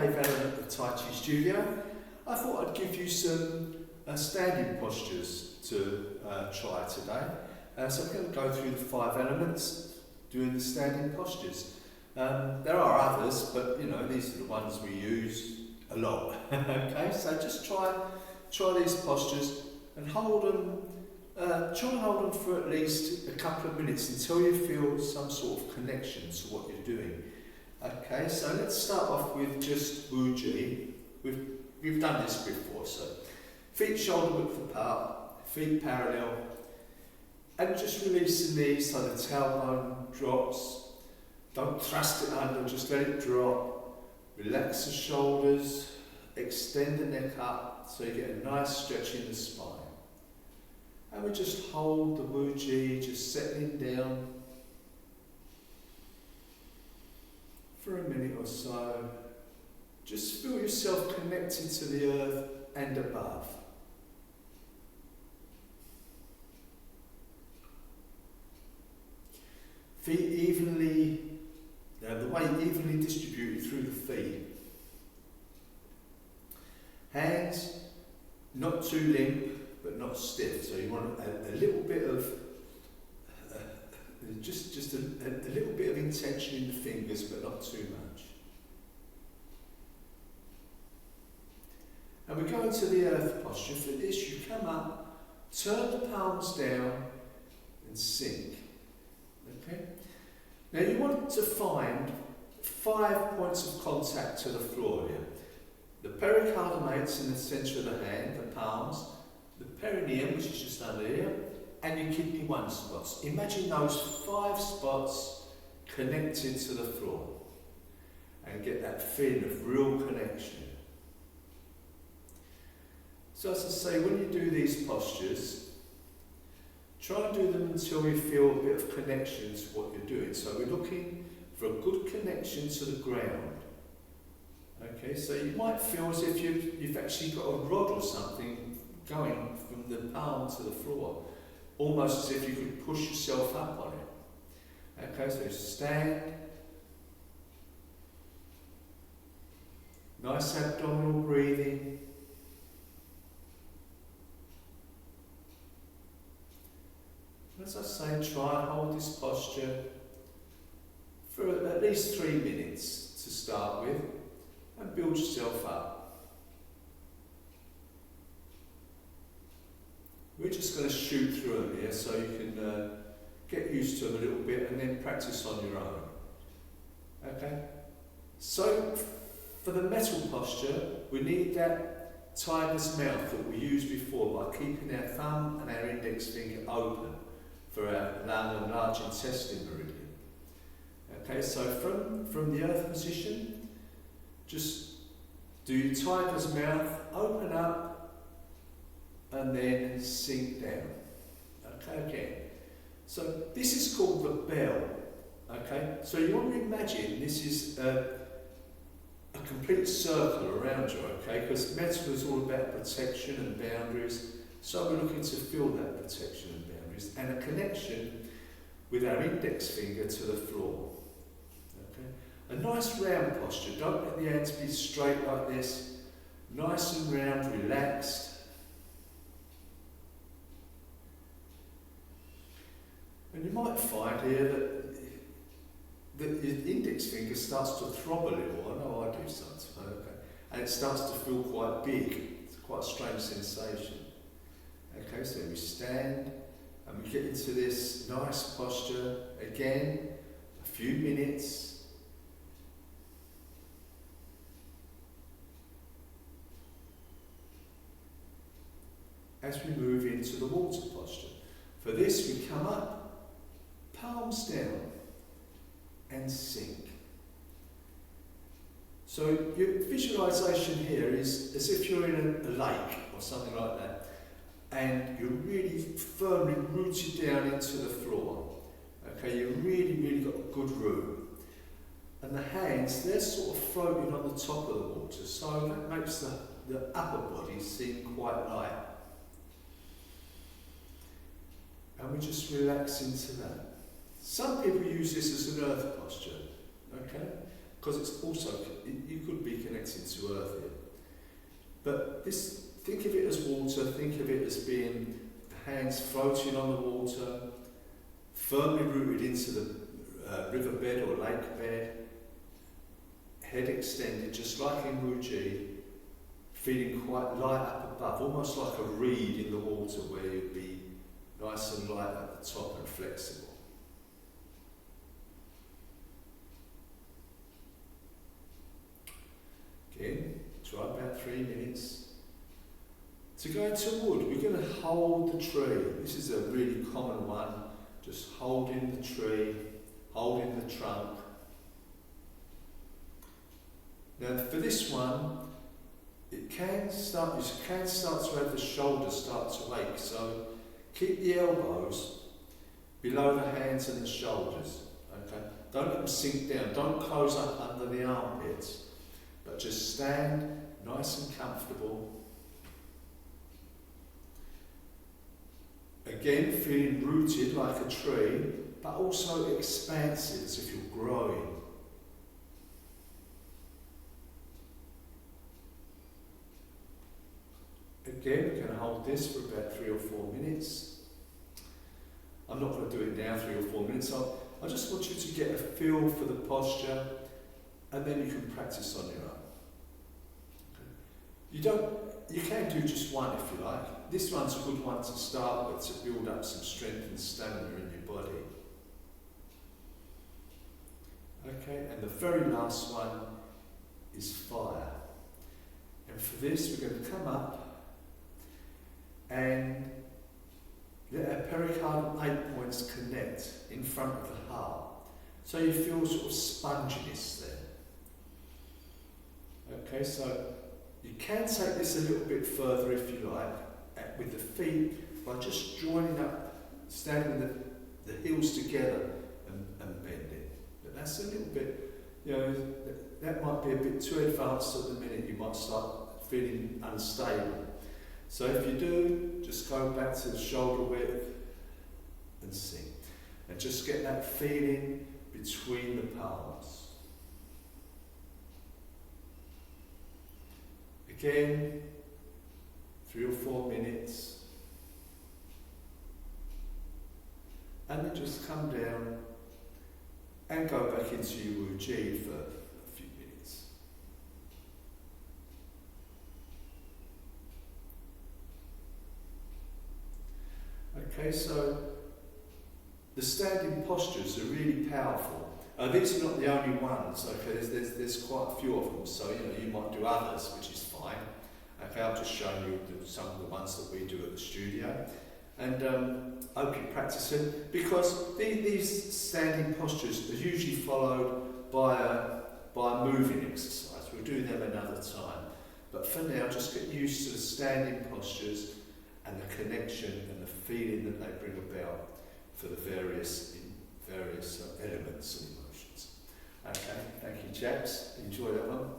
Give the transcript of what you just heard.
Dave Allen at the Tai Chi Studio. I thought I'd give you some standing postures to try today. So I'm going to go through the 5 elements doing the standing postures. There are others, but you know, these are the ones we use a lot. Okay, so just try these postures and hold them. Try and hold them for at least a couple of minutes until you feel some sort of connection to what you're doing. Okay, so let's start off with just Wu Ji. We've done this before, so feet shoulder width apart, feet parallel, and just release the knees so the tailbone drops. Don't thrust it under, just let it drop. Relax the shoulders, extend the neck up so you get a nice stretch in the spine. And we just hold the Wu Ji, just settling down for a minute or so. Just feel yourself connected to the earth and above. Feet evenly, the weight evenly distributed through the feet. Hands not too limp, but not stiff. So you want a little bit of, just a little bit of intention in the fingers, but not too much. And we go into the earth posture. For this, you come up, turn the palms down, and sink. Okay? Now you want to find 5 points of contact to the floor here. The pericardimates in the centre of the hand, the palms, the perineum, which is just under here, and your kidney 1 spots. Imagine those 5 spots connected to the floor and get that feeling of real connection. So as I say, when you do these postures, try and do them until you feel a bit of connection to what you're doing. So we're looking for a good connection to the ground. Okay, so you might feel as if you've actually got a rod or something going from the palm to the floor, almost as if you could push yourself up on it. Okay, so stand. Nice abdominal breathing. As I say, try and hold this posture for at least 3 minutes to start with, and build yourself up. We're just going to shoot through them here so you can get used to them a little bit and then practice on your own. Okay? So, for the metal posture, we need that tiger's mouth that we used before by keeping our thumb and our index finger open for our lung and large intestine meridian. Okay, so from the earth position, just do your tiger's mouth, open up, and then sink down. Okay, again. So this is called the bell. Okay, so you want to imagine this is a complete circle around you, okay, because metal is all about protection and boundaries, so we're looking to feel that protection and boundaries, and a connection with our index finger to the floor. Okay, a nice round posture, don't let the hands be straight like this, nice and round, relaxed. And you might find here that your index finger starts to throb a little. I know I do sometimes, okay? And it starts to feel quite big. It's quite a strange sensation. Okay, so we stand and we get into this nice posture again, a few minutes. As we move into the water posture. For this, we come up, palms down, and sink. So your visualization here is as if you're in a lake or something like that, and you're really firmly rooted down into the floor. Okay, you've really got a good root. And the hands, they're sort of floating on the top of the water, so that makes the upper body seem quite light. And we just relax into that. Some people use this as an earth posture, okay? because it's also, you could be connected to earth here. But this, think of it as water, think of it as being the hands floating on the water, firmly rooted into the riverbed or lake bed, head extended, just like in Wuji, feeling quite light up above, almost like a reed in the water where you'd be nice and light at the top and flexible. Again, try about 3 minutes. To go into wood, we're going to hold the tree. This is a really common one, just holding the tree, holding the trunk. Now for this one, you can start to have the shoulders start to ache, so keep the elbows below the hands and the shoulders, okay? Don't let them sink down, don't close up under the armpits, but just stand nice and comfortable. Again, feeling rooted like a tree, but also expansive as if you're growing. Again, we're going to hold this for about 3 or 4 minutes. I'm not going to do it now, 3 or 4 minutes. I just want you to get a feel for the posture, and then you can practice on your own. You can do just one if you like. This one's a good one to start with to build up some strength and stamina in your body. Okay, and the very last one is fire. And for this, we're going to come up and let our pericardial 8 points connect in front of the heart. So you feel sort of sponginess there. Okay, so you can take this a little bit further if you like, with the feet, by just joining up, standing the heels together and bending. But that's a little bit, that might be a bit too advanced at the minute. You might start feeling unstable. So if you do, just go back to the shoulder width and sing. And just get that feeling between the palms. Again, 3 or 4 minutes. And then just come down and go back into your Wuji for a few minutes. Okay, so the standing postures are really powerful. These are not the only ones. Okay, there's quite a few of them. So you might do others, which is fine. Okay, I've just shown you some of the ones that we do at the studio, and I'll keep practicing because these standing postures are usually followed by a moving exercise. We'll do them another time. But for now, just get used to the standing postures and the connection and the feeling that they bring about for the various elements and emotions. Okay, thank you chaps. Enjoy that one.